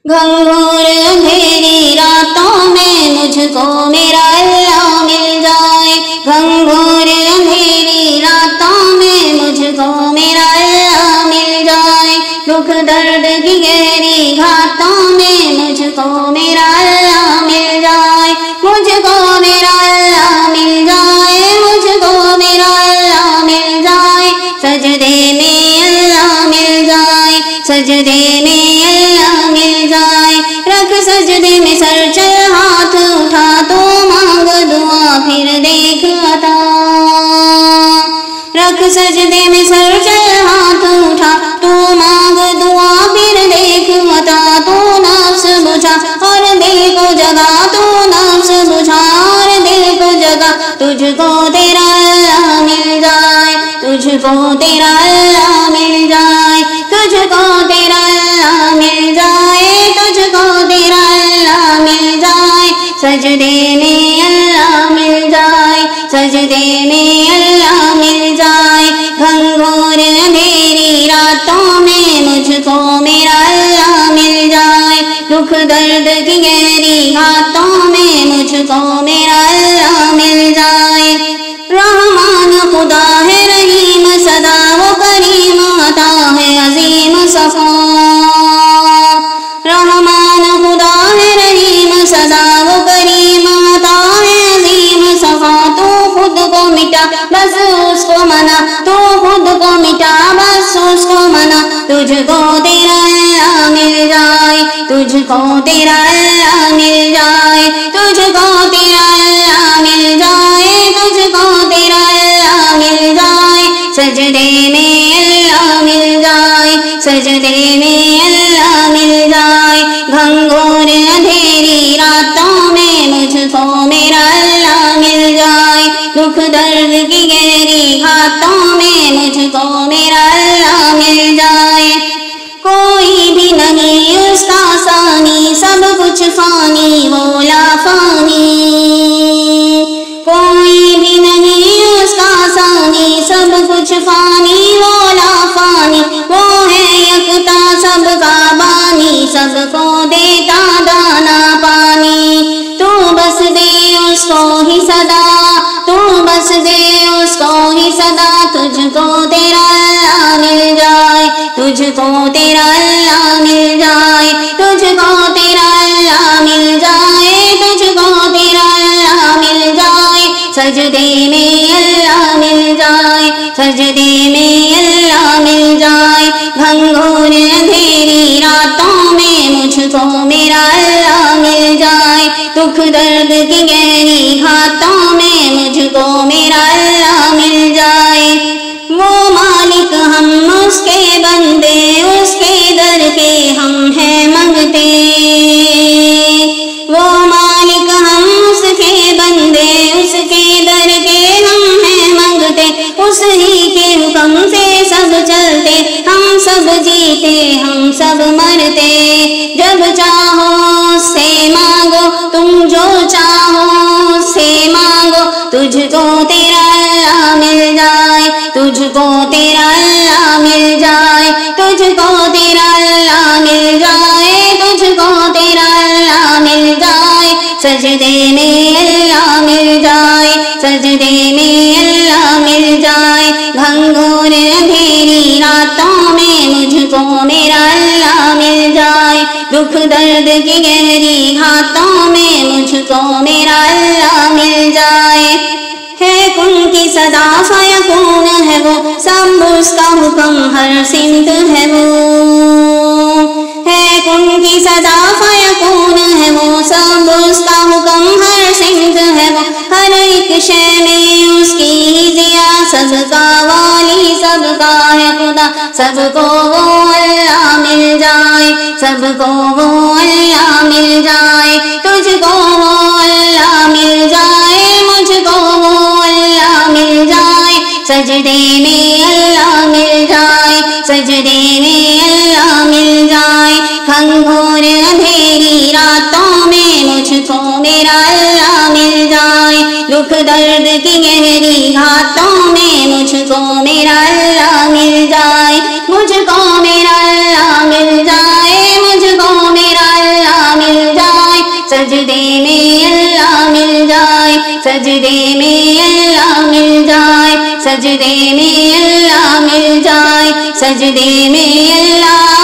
گھنگھور اندھیری راتوں میں مجھ کو میرا اللہ مل جائے، گھنگھور اندھیری راتوں میں مجھ کو میرا اللہ مل جائے، دکھ درد کی گہری گھاتوں میں مجھ کو میرا اللہ مل جائے، مجھ کو میرا اللہ مل جائے، مجھ کو میرا اللہ مل جائے، سجدے میں اللہ مل جائے، سجدے میں اللہ مل جائے، رکھ سجدے میں سر چل ہاتھ اٹھا تو مانگ دعا پھر دیکھ عطا، رکھ سجدے میں سر چل ہاتھ اٹھا تو مانگ دعا پھر دیکھ عطا، تو نفس بجھا اور دل کو جگا، تو نفس بجھا اور دل کو جگا، تجھ کو تیرا اللہ مل جائے، تجھ کو تیرا اللہ مل جائے، تجھ کو تیرا اللہ مل جائے، تجھ کو تیرا اللہ مل جائے، سجدے میں اللہ مل جائے، سجدے میں اللہ مل جائے، گھنگھور اندھیری راتوں میں مجھ کو میرا اللہ مل جائے، دکھ درد کی گہری گھاتوں میں مجھ کو میرا اللہ مل جائے، رحمان خدا ہے رحیم سدا وہ کریم عطا ہے عظیم صفا، رحمان خدا ہے رحیم سدا وہ کریم عطا ہے عظیم صفا، تو خود کو مٹا بس اس کو منا، تو خود کو مٹا بس اس کو منا، تجھ کو تیرا اللہ مل جائے، تجھ کو تیرا اللہ مل جائے، تجھ کو تیرا اللہ مل جائے، تجھ کو تیرا اللہ مل جائے، سجدے میں اللہ مل جائے، سجدے میں اللہ مل جائے، گھنگھور اندھیری راتوں میں مجھ کو میرا اللہ مل جائے، دکھ درد کی گہری گھاتوں میں مجھ کو میرا اللہ مل جائے، کوئی بھی نہیں اس کا ثانی، سب کچھ فانی وہ لا فانی، کوئی بھی نہیں اس کا ثانی، سب کچھ فانی وہ لا فانی، وہ ہے یکتا سب کا بانی، سب کو دیتا دانا پانی، تو بس دے اس کو ہی صدا، تو بس دے اس کو ہی صدا، تجھ کو تیرا اللہ مل جائے، تجھ کو تیرا اللہ مل جائے، تجھ کو تیرا اللہ مل جائے، تجھ کو تیرا اللہ مل جائے، سجدے میں اللہ مل جائے، سجدے میں اللہ مل جائے، گھنگھور اندھیری راتوں میں مجھ کو میرا اللہ مل جائے، دکھ درد کی گہری گھاتوں میں مجھ کو میرا اللہ مل جائے، وہ مالک ہم اس کے بندے، اس کے در کے ہم ہیں منگتے، وہ مالک ہم اس کے بندے، اس کے در کے ہم ہیں منگتے، اس ہی کے حکم سے سب چلتے، ہم سب جیتے ہم سب مرتے، جب چاہو اس سے مانگو، تم جو چاہو اس سے مانگو، تجھ کو تیرا اللہ مل جائے، تجھ کو تیرا اللہ مل جائے، تجھ کو تیرا اللہ مل جائے، تجھ کو تیرا اللہ مل جائے، سجدے میں اللہ مل جائے، سجدے میں اللہ مل جائے، گھنگھور اندھیری راتوں میں مجھ کو میرا اللہ مل جائے، دکھ درد کی گہری گھاتوں میں مجھ کو میرا اللہ مل جائے، ہے کن کی صدا فیکون ہے وہ، سب اس کا حکم ہر سمت ہے وہ، ہے کن کی صدا فیکون ہے وہ، سب اس کا حکم ہر سمت ہے وہ، ہر ایک شے میں اس کی ضیا، سب کا والی سب کا ہے خدا، سب کو وہ اللہ مل جائے، سب کو وہ اللہ مل جائے، تجھ کو وہ اللہ مل جائے، مجھ کو وہ اللہ مل جائے، سجدے میں اللہ مل جائے، سجدے میں اللہ مل جائے، گھنگھور اندھیری راتوں میں مجھ کو میرا اللہ مل جائے، دکھ درد کی گہری گھاتوں میں مجھ کو میرا اللہ مل جائے، مجھ کو میرا اللہ مل جائے، مجھ کو میرا سجدے میں اللہ مل جائے سجدے میں اللہ مل جائے سجدے میں اللہ مل جائے سجدے میں اللہ